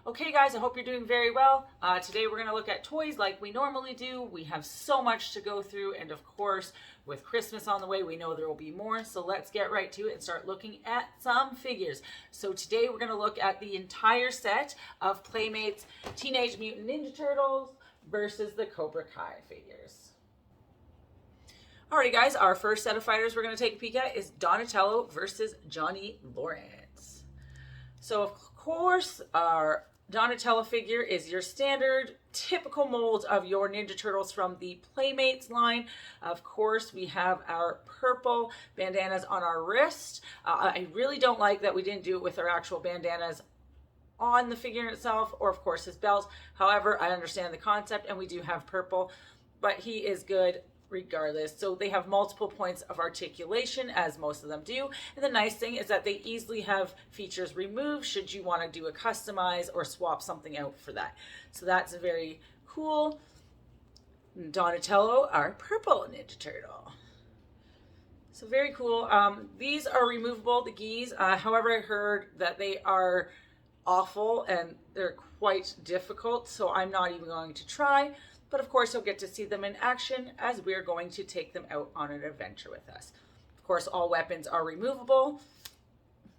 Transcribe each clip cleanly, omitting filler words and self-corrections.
Okay guys, I hope you're doing very well. Today we're going to look at toys like we normally do. We have so much to go through, and of course with Christmas on the way we know there will be more, so let's get right to it and start looking at some figures. So today we're going to look at the entire set of Playmates Teenage Mutant Ninja Turtles versus the Cobra Kai figures. Alrighty guys, our first set of fighters we're going to take a peek at is Donatello versus Johnny Lawrence. So of course our Donatello figure is your standard typical mold of your Ninja Turtles from the Playmates line. Of course, we have our purple bandanas on our wrist. I really don't like that we didn't do it with our actual bandanas on the figure itself, or of course his belt. However, I understand the concept and we do have purple, but he is good regardless. So they have multiple points of articulation, as most of them do, and the nice thing is that they easily have features removed should you want to do a customize or swap something out for that. So that's very cool. Donatello, our purple Ninja Turtle. So very cool. These are removable, the gis. However, I heard that they are awful and they're quite difficult, so I'm not even going to try. But of course, you'll get to see them in action as we're going to take them out on an adventure with us. Of course, all weapons are removable.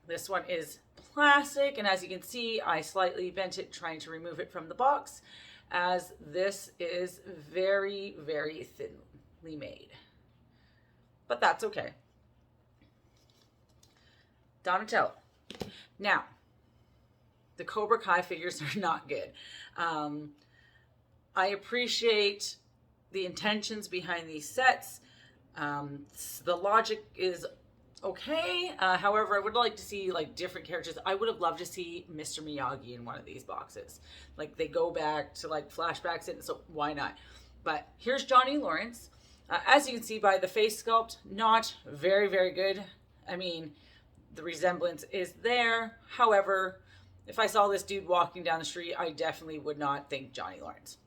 This one is plastic, and as you can see, I slightly bent it trying to remove it from the box, as this is very, very thinly made. But that's okay. Donatello. Now, the Cobra Kai figures are not good. I appreciate the intentions behind these sets. The logic is okay. However, I would like to see like different characters. I would have loved to see Mr. Miyagi in one of these boxes. Like they go back to like flashbacks, and so why not? But here's Johnny Lawrence. As you can see by the face sculpt, not very, very good. I mean, the resemblance is there. However, if I saw this dude walking down the street, I definitely would not think Johnny Lawrence.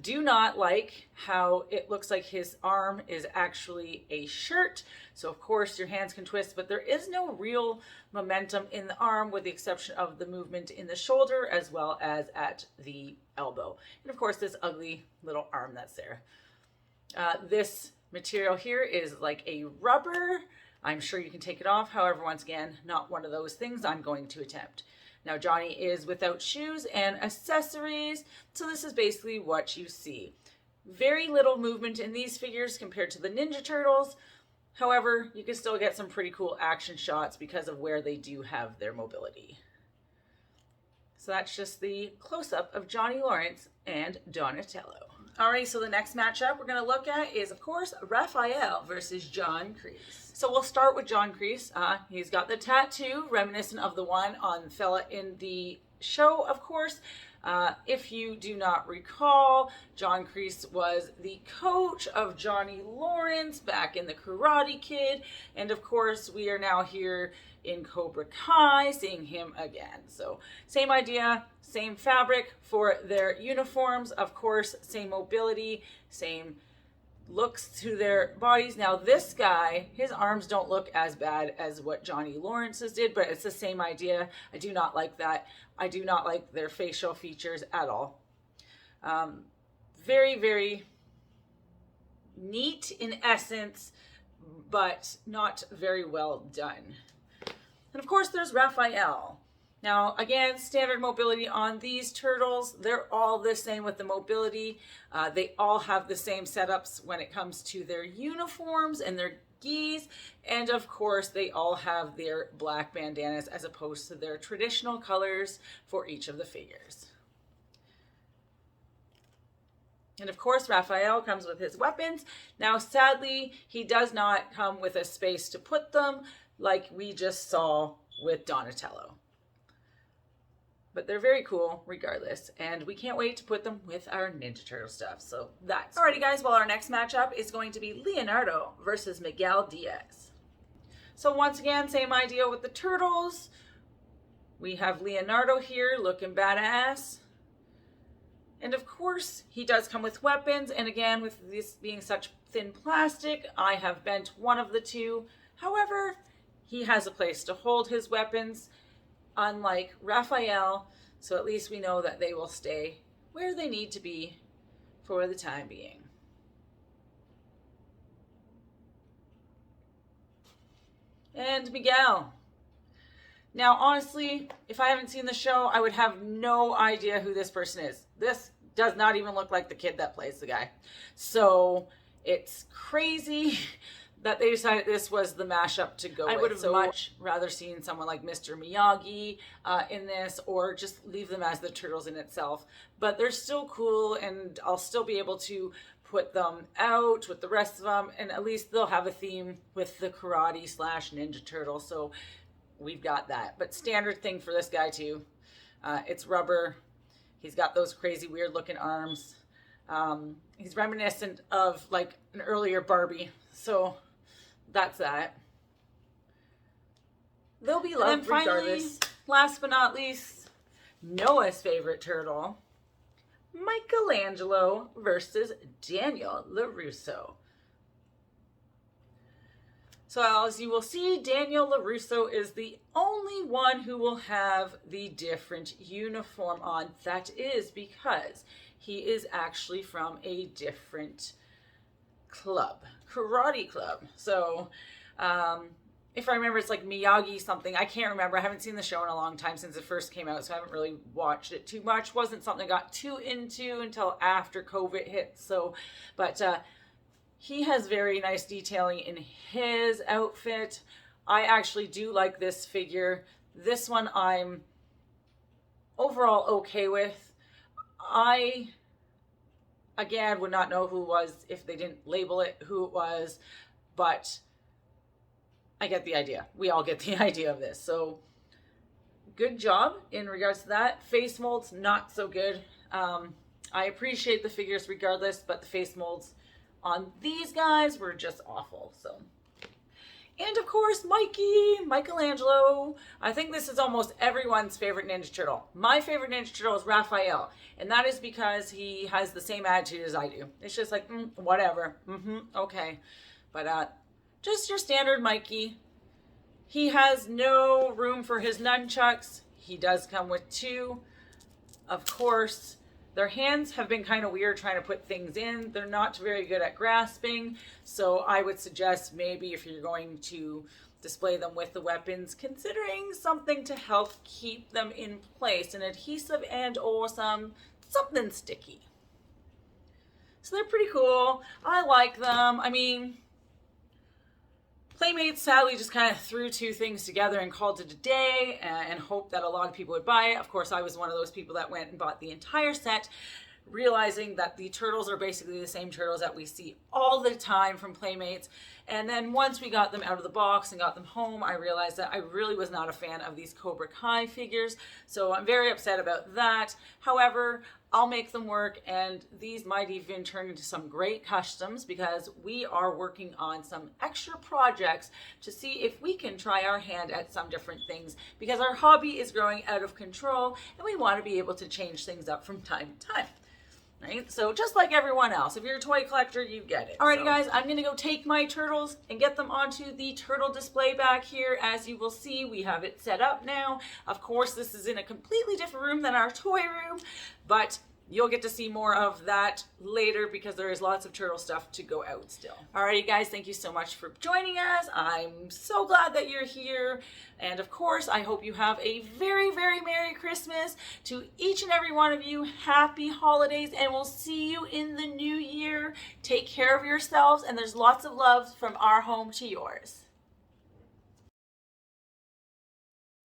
Do not like how it looks like his arm is actually a shirt. So of course your hands can twist, but there is no real momentum in the arm with the exception of the movement in the shoulder as well as at the elbow. And of course this ugly little arm that's there. This material here is like a rubber. I'm sure you can take it off. However, once again, not one of those things I'm going to attempt. Now, Johnny is without shoes and accessories, so this is basically what you see. Very little movement in these figures compared to the Ninja Turtles. However, you can still get some pretty cool action shots because of where they do have their mobility. So that's just the close-up of Johnny Lawrence and Donatello. Alright, so the next matchup we're going to look at is, of course, Raphael versus John Kreese. So we'll start with John Kreese. He's got the tattoo, reminiscent of the one on the fella in the show, of course. If you do not recall, John Kreese was the coach of Johnny Lawrence back in the Karate Kid. And of course, we are now here in Cobra Kai, seeing him again. So same idea, same fabric for their uniforms, of course, same mobility, same looks to their bodies. Now this guy, his arms don't look as bad as what Johnny Lawrence's did, but it's the same idea. I do not like that. I do not like their facial features at all. Very, very neat in essence, but not very well done. And of course there's Raphael. Now, again, standard mobility on these turtles. They're all the same with the mobility. They all have the same setups when it comes to their uniforms and their gis. And of course, they all have their black bandanas as opposed to their traditional colors for each of the figures. And of course, Raphael comes with his weapons. Now, sadly, he does not come with a space to put them like we just saw with Donatello. But they're very cool regardless, and we can't wait to put them with our Ninja Turtle stuff. So that's alrighty guys. Well, our next matchup is going to be Leonardo versus Miguel Diaz. So once again, same idea with the turtles. We have Leonardo here looking badass. And of course, he does come with weapons, and again, with this being such thin plastic, I have bent one of the two. However, he has a place to hold his weapons, unlike Raphael. So at least we know that they will stay where they need to be for the time being. And Miguel. Now, honestly, if I haven't seen the show, I would have no idea who this person is. This does not even look like the kid that plays the guy. So it's crazy that they decided this was the mashup to go with. I would have much rather seen someone like Mr. Miyagi in this, or just leave them as the turtles in itself. But they're still cool, and I'll still be able to put them out with the rest of them, and at least they'll have a theme with the karate / ninja turtle. So we've got that. But standard thing for this guy too. It's rubber. He's got those crazy weird looking arms. He's reminiscent of like an earlier Barbie. So that's that. They'll be loved regardless. Finally, last but not least, Noah's favorite turtle, Michelangelo versus Daniel LaRusso. So as you will see, Daniel LaRusso is the only one who will have the different uniform on. That is because he is actually from a different club, karate club. So if I remember, it's like Miyagi something. I can't remember. I haven't seen the show in a long time since it first came out, so I haven't really watched it too much. Wasn't something I got too into until after COVID hit. So, but he has very nice detailing in his outfit. I actually do like this figure. This one I'm overall okay with. I, again, would not know who it was if they didn't label it who it was, but I get the idea. We all get the idea of this. So good job in regards to that. Face molds, not so good. I appreciate the figures regardless, but the face molds on these guys were just awful. So, and of course, Michelangelo. I think this is almost everyone's favorite Ninja Turtle. My favorite Ninja Turtle is Raphael, and that is because he has the same attitude as I do. It's just like, whatever, okay. But just your standard Mikey. He has no room for his nunchucks. He does come with two, of course. Their hands have been kind of weird trying to put things in. They're not very good at grasping. So I would suggest maybe if you're going to display them with the weapons, considering something to help keep them in place, an adhesive and or something sticky. So they're pretty cool. I like them. I mean, Playmates sadly just kind of threw two things together and called it a day and hoped that a lot of people would buy it. Of course, I was one of those people that went and bought the entire set, realizing that the turtles are basically the same turtles that we see all the time from Playmates. And then once we got them out of the box and got them home, I realized that I really was not a fan of these Cobra Kai figures. So I'm very upset about that. However, I'll make them work, and these might even turn into some great customs because we are working on some extra projects to see if we can try our hand at some different things, because our hobby is growing out of control and we want to be able to change things up from time to time. Right? So just like everyone else, if you're a toy collector, you get it. Alrighty, guys, I'm going to go take my turtles and get them onto the turtle display back here. As you will see, we have it set up now. Of course, this is in a completely different room than our toy room, but you'll get to see more of that later because there is lots of turtle stuff to go out still. Alrighty, guys, thank you so much for joining us. I'm so glad that you're here. And of course, I hope you have a very, very Merry Christmas. To each and every one of you, happy holidays, and we'll see you in the new year. Take care of yourselves, and there's lots of love from our home to yours.